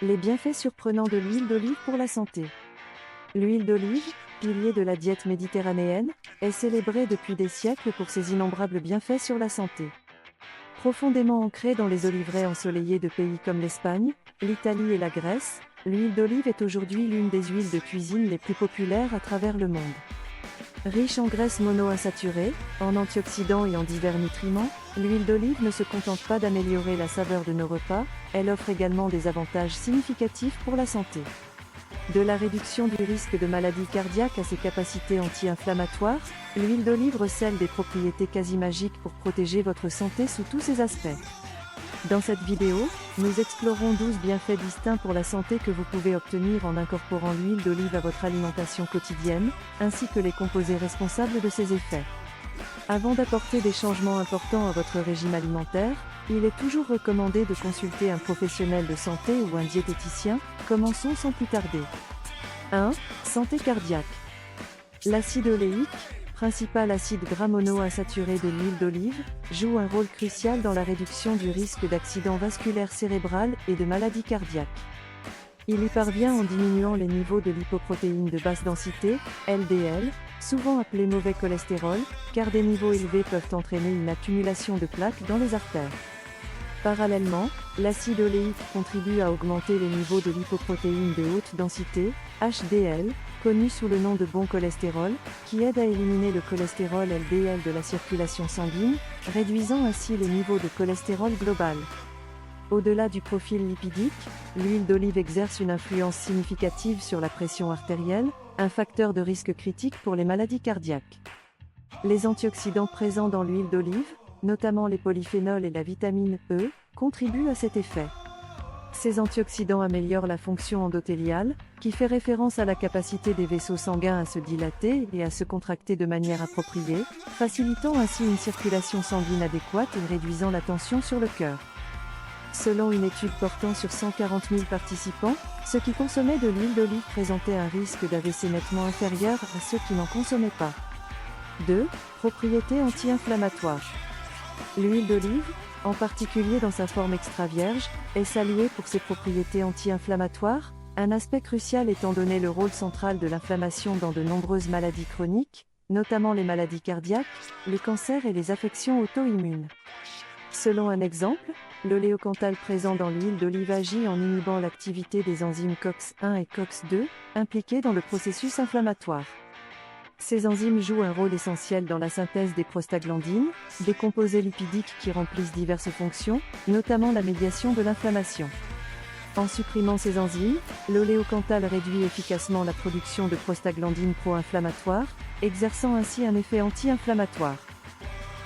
Les bienfaits surprenants de l'huile d'olive pour la santé. L'huile d'olive, pilier de la diète méditerranéenne, est célébrée depuis des siècles pour ses innombrables bienfaits sur la santé. Profondément ancrée dans les oliveraies ensoleillées de pays comme l'Espagne, l'Italie et la Grèce, l'huile d'olive est aujourd'hui l'une des huiles de cuisine les plus populaires à travers le monde. Riche en graisses monoinsaturées, en antioxydants et en divers nutriments, l'huile d'olive ne se contente pas d'améliorer la saveur de nos repas, elle offre également des avantages significatifs pour la santé. De la réduction du risque de maladies cardiaques à ses capacités anti-inflammatoires, l'huile d'olive recèle des propriétés quasi magiques pour protéger votre santé sous tous ses aspects. Dans cette vidéo, nous explorons 12 bienfaits distincts pour la santé que vous pouvez obtenir en incorporant l'huile d'olive à votre alimentation quotidienne, ainsi que les composés responsables de ses effets. Avant d'apporter des changements importants à votre régime alimentaire, il est toujours recommandé de consulter un professionnel de santé ou un diététicien. Commençons sans plus tarder. 1. Santé cardiaque. L'acide oléique, principal acide gras monoinsaturé de l'huile d'olive, joue un rôle crucial dans la réduction du risque d'accident vasculaire cérébral et de maladies cardiaques. Il y parvient en diminuant les niveaux de lipoprotéines de basse densité, LDL, souvent appelé mauvais cholestérol, car des niveaux élevés peuvent entraîner une accumulation de plaques dans les artères. Parallèlement, l'acide oléique contribue à augmenter les niveaux de lipoprotéines de haute densité, HDL, connu sous le nom de bon cholestérol, qui aide à éliminer le cholestérol LDL de la circulation sanguine, réduisant ainsi les niveaux de cholestérol global. Au-delà du profil lipidique, l'huile d'olive exerce une influence significative sur la pression artérielle, un facteur de risque critique pour les maladies cardiaques. Les antioxydants présents dans l'huile d'olive, notamment les polyphénols et la vitamine E, contribuent à cet effet. Ces antioxydants améliorent la fonction endothéliale, qui fait référence à la capacité des vaisseaux sanguins à se dilater et à se contracter de manière appropriée, facilitant ainsi une circulation sanguine adéquate et réduisant la tension sur le cœur. Selon une étude portant sur 140 000 participants, ceux qui consommaient de l'huile d'olive présentaient un risque d'AVC nettement inférieur à ceux qui n'en consommaient pas. 2. Propriétés anti-inflammatoires. L'huile d'olive, en particulier dans sa forme extra vierge, est saluée pour ses propriétés anti-inflammatoires, un aspect crucial étant donné le rôle central de l'inflammation dans de nombreuses maladies chroniques, notamment les maladies cardiaques, les cancers et les affections auto-immunes. Selon un exemple, l'oléocanthal présent dans l'huile d'olive agit en inhibant l'activité des enzymes COX-1 et COX-2, impliquées dans le processus inflammatoire. Ces enzymes jouent un rôle essentiel dans la synthèse des prostaglandines, des composés lipidiques qui remplissent diverses fonctions, notamment la médiation de l'inflammation. En supprimant ces enzymes, l'oléocanthal réduit efficacement la production de prostaglandines pro-inflammatoires, exerçant ainsi un effet anti-inflammatoire.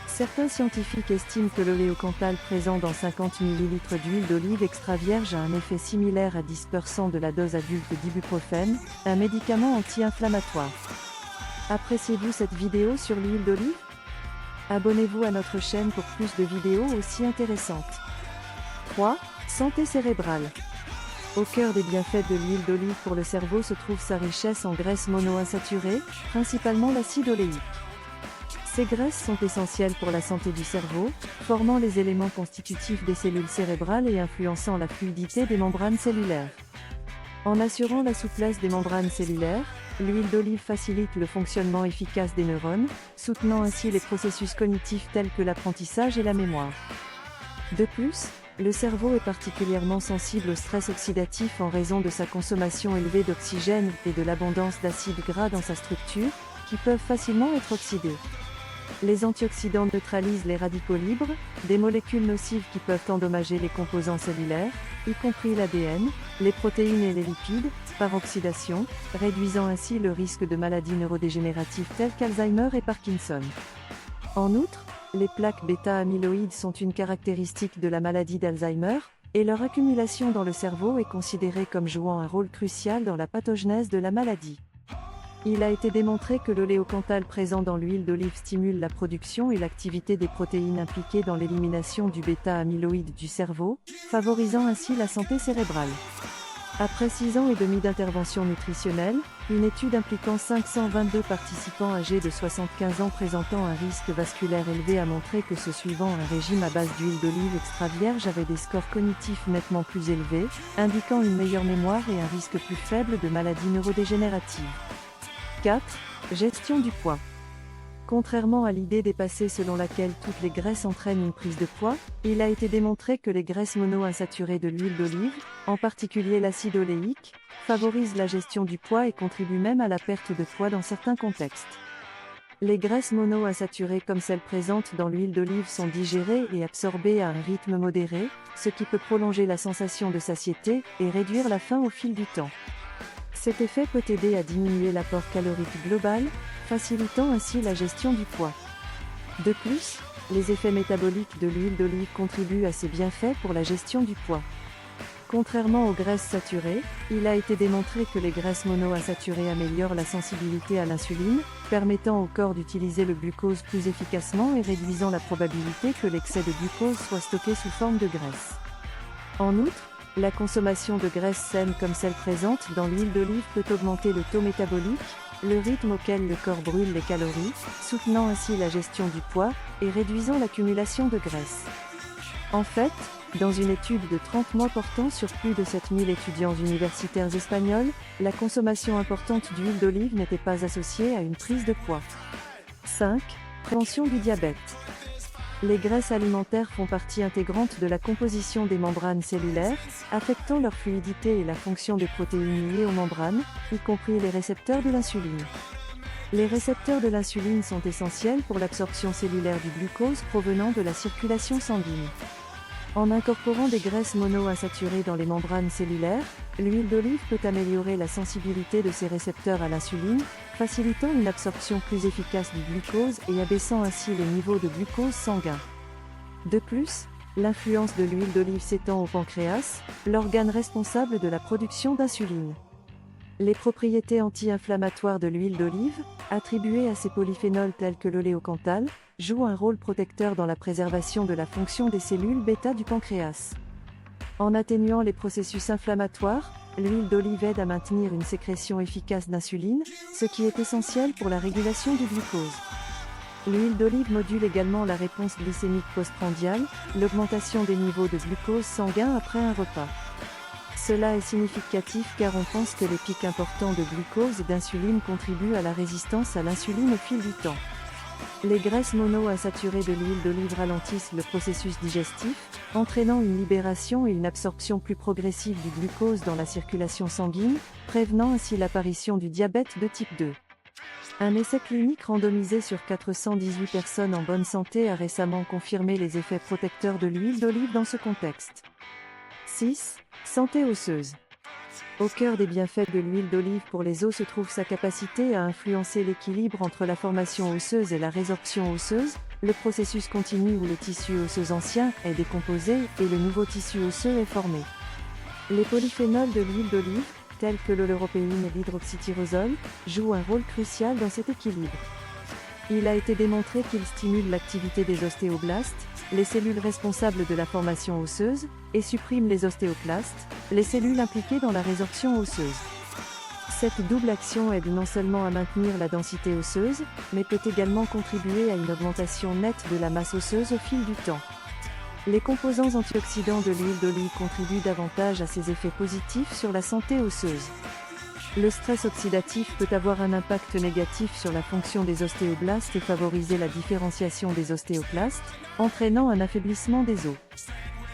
Certains scientifiques estiment que l'oléocanthal présent dans 50 ml d'huile d'olive extra vierge a un effet similaire à 10% de la dose adulte d'ibuprofène, un médicament anti-inflammatoire. Appréciez-vous cette vidéo sur l'huile d'olive? Abonnez-vous à notre chaîne pour plus de vidéos aussi intéressantes. 3. Santé cérébrale. Au cœur des bienfaits de l'huile d'olive pour le cerveau se trouve sa richesse en graisses monoinsaturées, principalement l'acide oléique. Ces graisses sont essentielles pour la santé du cerveau, formant les éléments constitutifs des cellules cérébrales et influençant la fluidité des membranes cellulaires. En assurant la souplesse des membranes cellulaires, l'huile d'olive facilite le fonctionnement efficace des neurones, soutenant ainsi les processus cognitifs tels que l'apprentissage et la mémoire. De plus, le cerveau est particulièrement sensible au stress oxydatif en raison de sa consommation élevée d'oxygène et de l'abondance d'acides gras dans sa structure, qui peuvent facilement être oxydés. Les antioxydants neutralisent les radicaux libres, des molécules nocives qui peuvent endommager les composants cellulaires, y compris l'ADN, les protéines et les lipides, par oxydation, réduisant ainsi le risque de maladies neurodégénératives telles qu'Alzheimer et Parkinson. En outre, les plaques bêta-amyloïdes sont une caractéristique de la maladie d'Alzheimer, et leur accumulation dans le cerveau est considérée comme jouant un rôle crucial dans la pathogenèse de la maladie. Il a été démontré que l'oléocanthal présent dans l'huile d'olive stimule la production et l'activité des protéines impliquées dans l'élimination du bêta-amyloïde du cerveau, favorisant ainsi la santé cérébrale. Après 6 ans et demi d'intervention nutritionnelle, une étude impliquant 522 participants âgés de 75 ans présentant un risque vasculaire élevé a montré que ceux suivant un régime à base d'huile d'olive extra vierge avaient des scores cognitifs nettement plus élevés, indiquant une meilleure mémoire et un risque plus faible de maladies neurodégénératives. 4. Gestion du poids. Contrairement à l'idée dépassée selon laquelle toutes les graisses entraînent une prise de poids, il a été démontré que les graisses monoinsaturées de l'huile d'olive, en particulier l'acide oléique, favorisent la gestion du poids et contribuent même à la perte de poids dans certains contextes. Les graisses monoinsaturées comme celles présentes dans l'huile d'olive sont digérées et absorbées à un rythme modéré, ce qui peut prolonger la sensation de satiété et réduire la faim au fil du temps. Cet effet peut aider à diminuer l'apport calorique global, facilitant ainsi la gestion du poids. De plus, les effets métaboliques de l'huile d'olive contribuent à ses bienfaits pour la gestion du poids. Contrairement aux graisses saturées, il a été démontré que les graisses monoinsaturées améliorent la sensibilité à l'insuline, permettant au corps d'utiliser le glucose plus efficacement et réduisant la probabilité que l'excès de glucose soit stocké sous forme de graisse. En outre, la consommation de graisses saines comme celle présente dans l'huile d'olive peut augmenter le taux métabolique, le rythme auquel le corps brûle les calories, soutenant ainsi la gestion du poids et réduisant l'accumulation de graisse. En fait, dans une étude de 30 mois portant sur plus de 7000 étudiants universitaires espagnols, la consommation importante d'huile d'olive n'était pas associée à une prise de poids. 5. Prévention du diabète. Les graisses alimentaires font partie intégrante de la composition des membranes cellulaires, affectant leur fluidité et la fonction des protéines liées aux membranes, y compris les récepteurs de l'insuline. Les récepteurs de l'insuline sont essentiels pour l'absorption cellulaire du glucose provenant de la circulation sanguine. En incorporant des graisses monoinsaturées dans les membranes cellulaires, l'huile d'olive peut améliorer la sensibilité de ces récepteurs à l'insuline, facilitant une absorption plus efficace du glucose et abaissant ainsi les niveaux de glucose sanguin. De plus, l'influence de l'huile d'olive s'étend au pancréas, l'organe responsable de la production d'insuline. Les propriétés anti-inflammatoires de l'huile d'olive, attribuées à ces polyphénols tels que l'oléocanthal, jouent un rôle protecteur dans la préservation de la fonction des cellules bêta du pancréas. En atténuant les processus inflammatoires, l'huile d'olive aide à maintenir une sécrétion efficace d'insuline, ce qui est essentiel pour la régulation du glucose. L'huile d'olive module également la réponse glycémique postprandiale, l'augmentation des niveaux de glucose sanguin après un repas. Cela est significatif car on pense que les pics importants de glucose et d'insuline contribuent à la résistance à l'insuline au fil du temps. Les graisses monoinsaturées de l'huile d'olive ralentissent le processus digestif, entraînant une libération et une absorption plus progressive du glucose dans la circulation sanguine, prévenant ainsi l'apparition du diabète de type 2. Un essai clinique randomisé sur 418 personnes en bonne santé a récemment confirmé les effets protecteurs de l'huile d'olive dans ce contexte. 6. Santé osseuse. Au cœur des bienfaits de l'huile d'olive pour les os se trouve sa capacité à influencer l'équilibre entre la formation osseuse et la résorption osseuse, le processus continu où le tissu osseux ancien est décomposé et le nouveau tissu osseux est formé. Les polyphénols de l'huile d'olive, tels que l'oleuropéine et l'hydroxytyrosol, jouent un rôle crucial dans cet équilibre. Il a été démontré qu'ils stimulent l'activité des ostéoblastes, les cellules responsables de la formation osseuse, et suppriment les ostéoclastes, les cellules impliquées dans la résorption osseuse. Cette double action aide non seulement à maintenir la densité osseuse, mais peut également contribuer à une augmentation nette de la masse osseuse au fil du temps. Les composants antioxydants de l'huile d'olive contribuent davantage à ces effets positifs sur la santé osseuse. Le stress oxydatif peut avoir un impact négatif sur la fonction des ostéoblastes et favoriser la différenciation des ostéoclastes, entraînant un affaiblissement des os.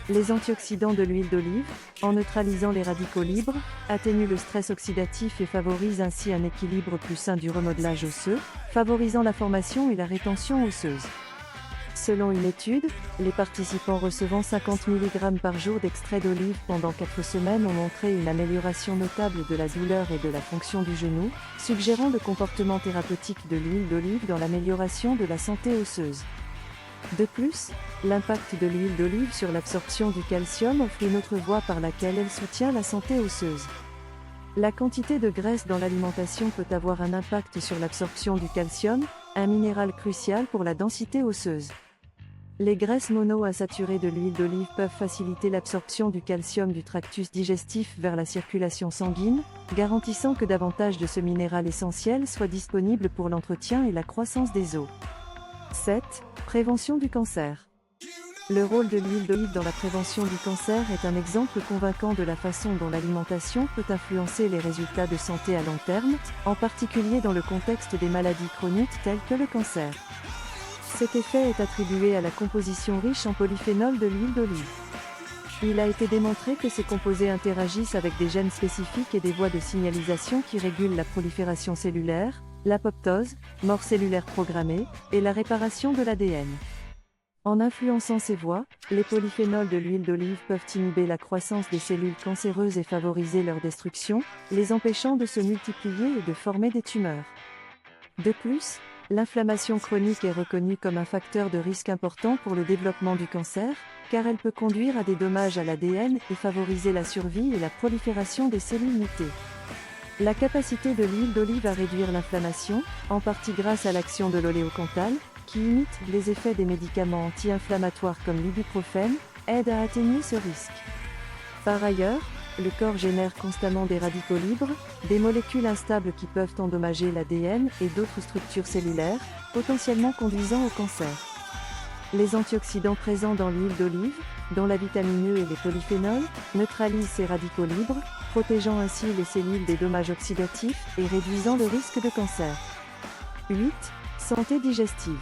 Les antioxydants de l'huile d'olive, en neutralisant les radicaux libres, atténuent le stress oxydatif et favorisent ainsi un équilibre plus sain du remodelage osseux, favorisant la formation et la rétention osseuse. Selon une étude, les participants recevant 50 mg par jour d'extrait d'olive pendant 4 semaines ont montré une amélioration notable de la douleur et de la fonction du genou, suggérant le comportement thérapeutique de l'huile d'olive dans l'amélioration de la santé osseuse. De plus, l'impact de l'huile d'olive sur l'absorption du calcium offre une autre voie par laquelle elle soutient la santé osseuse. La quantité de graisse dans l'alimentation peut avoir un impact sur l'absorption du calcium, un minéral crucial pour la densité osseuse. Les graisses monoinsaturées de l'huile d'olive peuvent faciliter l'absorption du calcium du tractus digestif vers la circulation sanguine, garantissant que davantage de ce minéral essentiel soit disponible pour l'entretien et la croissance des os. 7. Prévention du cancer. Le rôle de l'huile d'olive dans la prévention du cancer est un exemple convaincant de la façon dont l'alimentation peut influencer les résultats de santé à long terme, en particulier dans le contexte des maladies chroniques telles que le cancer. Cet effet est attribué à la composition riche en polyphénols de l'huile d'olive. Il a été démontré que ces composés interagissent avec des gènes spécifiques et des voies de signalisation qui régulent la prolifération cellulaire, l'apoptose, mort cellulaire programmée, et la réparation de l'ADN. En influençant ces voies, les polyphénols de l'huile d'olive peuvent inhiber la croissance des cellules cancéreuses et favoriser leur destruction, les empêchant de se multiplier et de former des tumeurs. De plus, l'inflammation chronique est reconnue comme un facteur de risque important pour le développement du cancer, car elle peut conduire à des dommages à l'ADN et favoriser la survie et la prolifération des cellules mutées. La capacité de l'huile d'olive à réduire l'inflammation, en partie grâce à l'action de l'oléocanthal, qui imite les effets des médicaments anti-inflammatoires comme l'ibuprofène, aide à atténuer ce risque. Par ailleurs, le corps génère constamment des radicaux libres, des molécules instables qui peuvent endommager l'ADN et d'autres structures cellulaires, potentiellement conduisant au cancer. Les antioxydants présents dans l'huile d'olive, dont la vitamine E et les polyphénols, neutralisent ces radicaux libres, protégeant ainsi les cellules des dommages oxydatifs et réduisant le risque de cancer. 8. Santé digestive.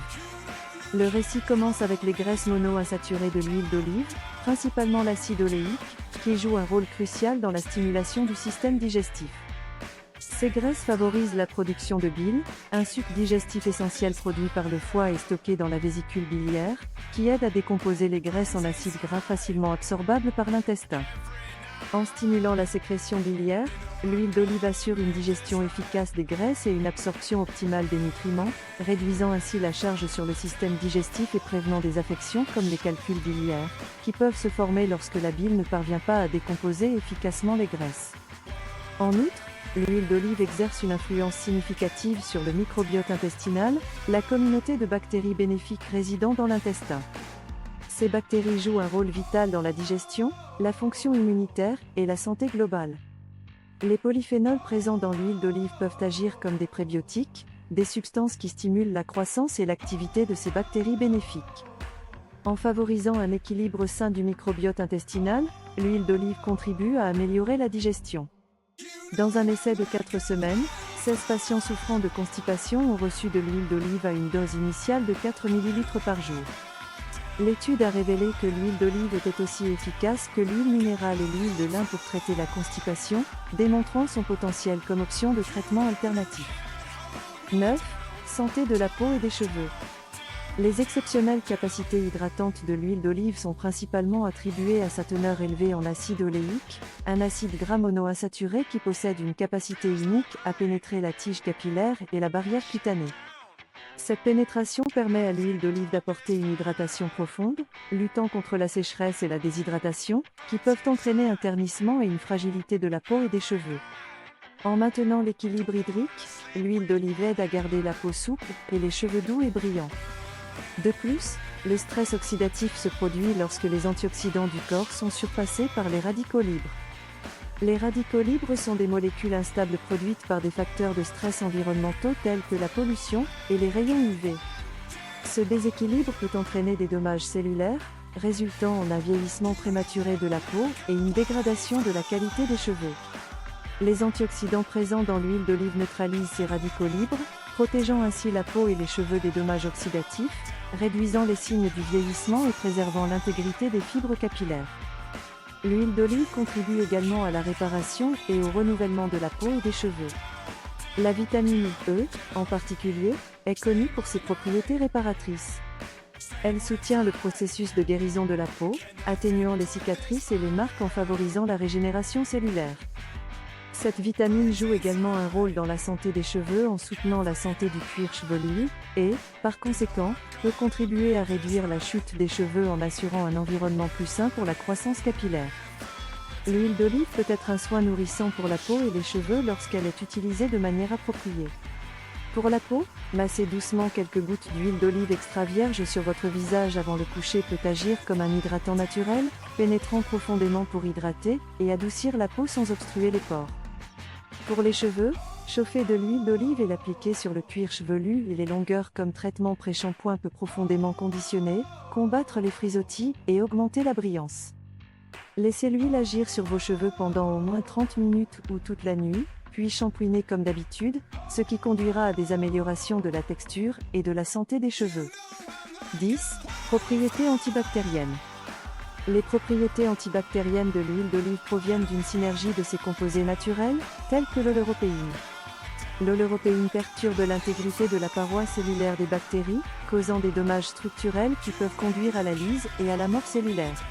Le récit commence avec les graisses monoinsaturées de l'huile d'olive, principalement l'acide oléique, qui joue un rôle crucial dans la stimulation du système digestif. Ces graisses favorisent la production de bile, un suc digestif essentiel produit par le foie et stocké dans la vésicule biliaire, qui aide à décomposer les graisses en acides gras facilement absorbables par l'intestin. En stimulant la sécrétion biliaire, l'huile d'olive assure une digestion efficace des graisses et une absorption optimale des nutriments, réduisant ainsi la charge sur le système digestif et prévenant des affections comme les calculs biliaires, qui peuvent se former lorsque la bile ne parvient pas à décomposer efficacement les graisses. En outre, l'huile d'olive exerce une influence significative sur le microbiote intestinal, la communauté de bactéries bénéfiques résidant dans l'intestin. Ces bactéries jouent un rôle vital dans la digestion, la fonction immunitaire et la santé globale. Les polyphénols présents dans l'huile d'olive peuvent agir comme des prébiotiques, des substances qui stimulent la croissance et l'activité de ces bactéries bénéfiques. En favorisant un équilibre sain du microbiote intestinal, l'huile d'olive contribue à améliorer la digestion. Dans un essai de 4 semaines, 16 patients souffrant de constipation ont reçu de l'huile d'olive à une dose initiale de 4 ml par jour. L'étude a révélé que l'huile d'olive était aussi efficace que l'huile minérale et l'huile de lin pour traiter la constipation, démontrant son potentiel comme option de traitement alternatif. 9. Santé de la peau et des cheveux. Les exceptionnelles capacités hydratantes de l'huile d'olive sont principalement attribuées à sa teneur élevée en acide oléique, un acide gras monoinsaturé qui possède une capacité unique à pénétrer la tige capillaire et la barrière cutanée. Cette pénétration permet à l'huile d'olive d'apporter une hydratation profonde, luttant contre la sécheresse et la déshydratation, qui peuvent entraîner un ternissement et une fragilité de la peau et des cheveux. En maintenant l'équilibre hydrique, l'huile d'olive aide à garder la peau souple et les cheveux doux et brillants. De plus, le stress oxydatif se produit lorsque les antioxydants du corps sont surpassés par les radicaux libres. Les radicaux libres sont des molécules instables produites par des facteurs de stress environnementaux tels que la pollution et les rayons UV. Ce déséquilibre peut entraîner des dommages cellulaires, résultant en un vieillissement prématuré de la peau et une dégradation de la qualité des cheveux. Les antioxydants présents dans l'huile d'olive neutralisent ces radicaux libres, protégeant ainsi la peau et les cheveux des dommages oxydatifs, réduisant les signes du vieillissement et préservant l'intégrité des fibres capillaires. L'huile d'olive contribue également à la réparation et au renouvellement de la peau et des cheveux. La vitamine E, en particulier, est connue pour ses propriétés réparatrices. Elle soutient le processus de guérison de la peau, atténuant les cicatrices et les marques en favorisant la régénération cellulaire. Cette vitamine joue également un rôle dans la santé des cheveux en soutenant la santé du cuir chevelu et, par conséquent, peut contribuer à réduire la chute des cheveux en assurant un environnement plus sain pour la croissance capillaire. L'huile d'olive peut être un soin nourrissant pour la peau et les cheveux lorsqu'elle est utilisée de manière appropriée. Pour la peau, massez doucement quelques gouttes d'huile d'olive extra vierge sur votre visage avant le coucher peut agir comme un hydratant naturel, pénétrant profondément pour hydrater et adoucir la peau sans obstruer les pores. Pour les cheveux, chauffez de l'huile d'olive et l'appliquez sur le cuir chevelu et les longueurs comme traitement pré-shampoing peut profondément conditionner, combattre les frisottis et augmenter la brillance. Laissez l'huile agir sur vos cheveux pendant au moins 30 minutes ou toute la nuit, puis shampouinez comme d'habitude, ce qui conduira à des améliorations de la texture et de la santé des cheveux. 10. Propriétés antibactériennes. Les propriétés antibactériennes de l'huile d'olive proviennent d'une synergie de ses composés naturels, tels que l'oleuropéine. L'oleuropéine perturbe l'intégrité de la paroi cellulaire des bactéries, causant des dommages structurels qui peuvent conduire à la lyse et à la mort cellulaire.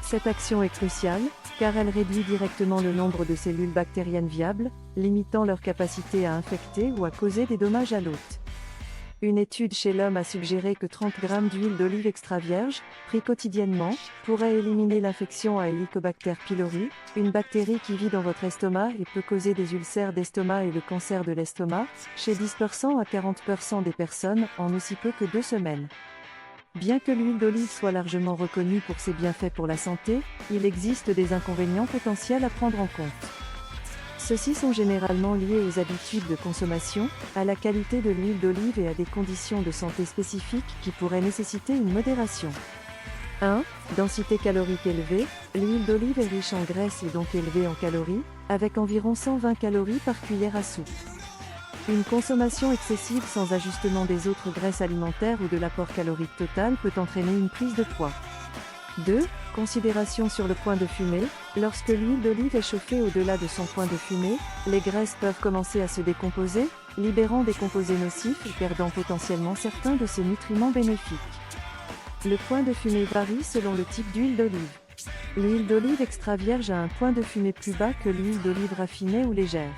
Cette action est cruciale, car elle réduit directement le nombre de cellules bactériennes viables, limitant leur capacité à infecter ou à causer des dommages à l'hôte. Une étude chez l'homme a suggéré que 30 g d'huile d'olive extra vierge, pris quotidiennement, pourrait éliminer l'infection à Helicobacter pylori, une bactérie qui vit dans votre estomac et peut causer des ulcères d'estomac et le cancer de l'estomac, chez 10% à 40% des personnes en aussi peu que 2 semaines. Bien que l'huile d'olive soit largement reconnue pour ses bienfaits pour la santé, il existe des inconvénients potentiels à prendre en compte. Ceux-ci sont généralement liés aux habitudes de consommation, à la qualité de l'huile d'olive et à des conditions de santé spécifiques qui pourraient nécessiter une modération. 1. Densité calorique élevée. L'huile d'olive est riche en graisse et donc élevée en calories, avec environ 120 calories par cuillère à soupe. Une consommation excessive sans ajustement des autres graisses alimentaires ou de l'apport calorique total peut entraîner une prise de poids. 2. Considération sur le point de fumée. Lorsque l'huile d'olive est chauffée au-delà de son point de fumée, les graisses peuvent commencer à se décomposer, libérant des composés nocifs et perdant potentiellement certains de ses nutriments bénéfiques. Le point de fumée varie selon le type d'huile d'olive. L'huile d'olive extra vierge a un point de fumée plus bas que l'huile d'olive raffinée ou légère.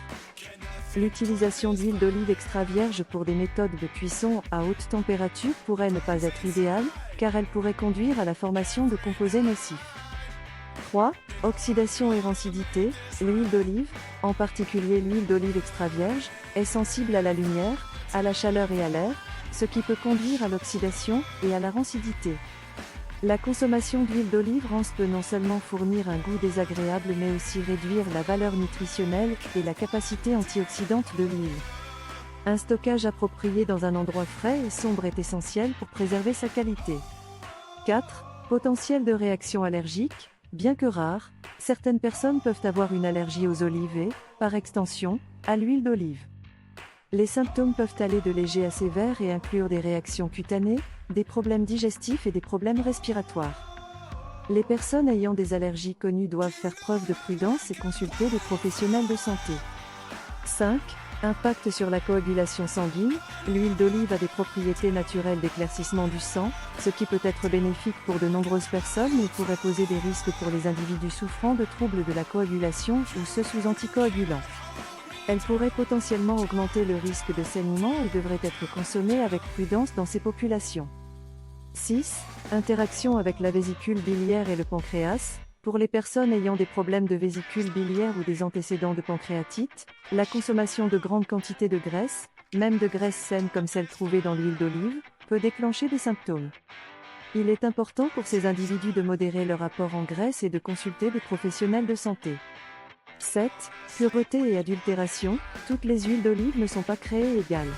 L'utilisation d'huile d'olive extra vierge pour des méthodes de cuisson à haute température pourrait ne pas être idéale, car elle pourrait conduire à la formation de composés nocifs. 3. Oxydation et rancidité. L'huile d'olive, en particulier l'huile d'olive extra vierge, est sensible à la lumière, à la chaleur et à l'air, ce qui peut conduire à l'oxydation et à la rancidité. La consommation d'huile d'olive rance peut non seulement fournir un goût désagréable mais aussi réduire la valeur nutritionnelle et la capacité antioxydante de l'huile. Un stockage approprié dans un endroit frais et sombre est essentiel pour préserver sa qualité. 4. Potentiel de réaction allergique. Bien que rare, certaines personnes peuvent avoir une allergie aux olives et, par extension, à l'huile d'olive. Les symptômes peuvent aller de légers à sévères et inclure des réactions cutanées, des problèmes digestifs et des problèmes respiratoires. Les personnes ayant des allergies connues doivent faire preuve de prudence et consulter des professionnels de santé. 5. Impact sur la coagulation sanguine. L'huile d'olive a des propriétés naturelles d'éclaircissement du sang, ce qui peut être bénéfique pour de nombreuses personnes mais pourrait poser des risques pour les individus souffrant de troubles de la coagulation ou ceux sous anticoagulants. Elle pourrait potentiellement augmenter le risque de saignement et devrait être consommée avec prudence dans ces populations. 6. Interaction avec la vésicule biliaire et le pancréas. Pour les personnes ayant des problèmes de vésicule biliaire ou des antécédents de pancréatite, la consommation de grandes quantités de graisse, même de graisse saine comme celle trouvée dans l'huile d'olive, peut déclencher des symptômes. Il est important pour ces individus de modérer leur apport en graisse et de consulter des professionnels de santé. 7. Pureté et adultération. Toutes les huiles d'olive ne sont pas créées égales.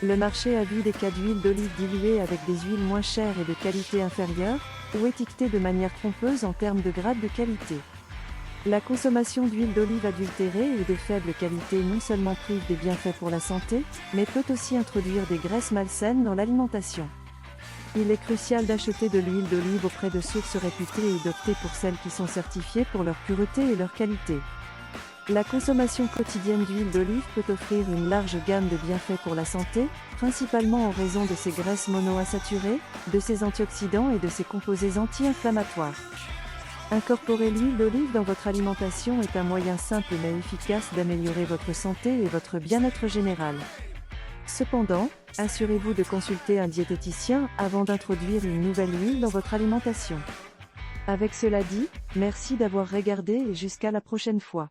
Le marché a vu des cas d'huile d'olive diluée avec des huiles moins chères et de qualité inférieure, ou étiquetées de manière trompeuse en termes de grade de qualité. La consommation d'huile d'olive adultérée ou de faible qualité non seulement prive des bienfaits pour la santé, mais peut aussi introduire des graisses malsaines dans l'alimentation. Il est crucial d'acheter de l'huile d'olive auprès de sources réputées et d'opter pour celles qui sont certifiées pour leur pureté et leur qualité. La consommation quotidienne d'huile d'olive peut offrir une large gamme de bienfaits pour la santé, principalement en raison de ses graisses monoinsaturées, de ses antioxydants et de ses composés anti-inflammatoires. Incorporer l'huile d'olive dans votre alimentation est un moyen simple mais efficace d'améliorer votre santé et votre bien-être général. Cependant, assurez-vous de consulter un diététicien avant d'introduire une nouvelle huile dans votre alimentation. Avec cela dit, merci d'avoir regardé et jusqu'à la prochaine fois.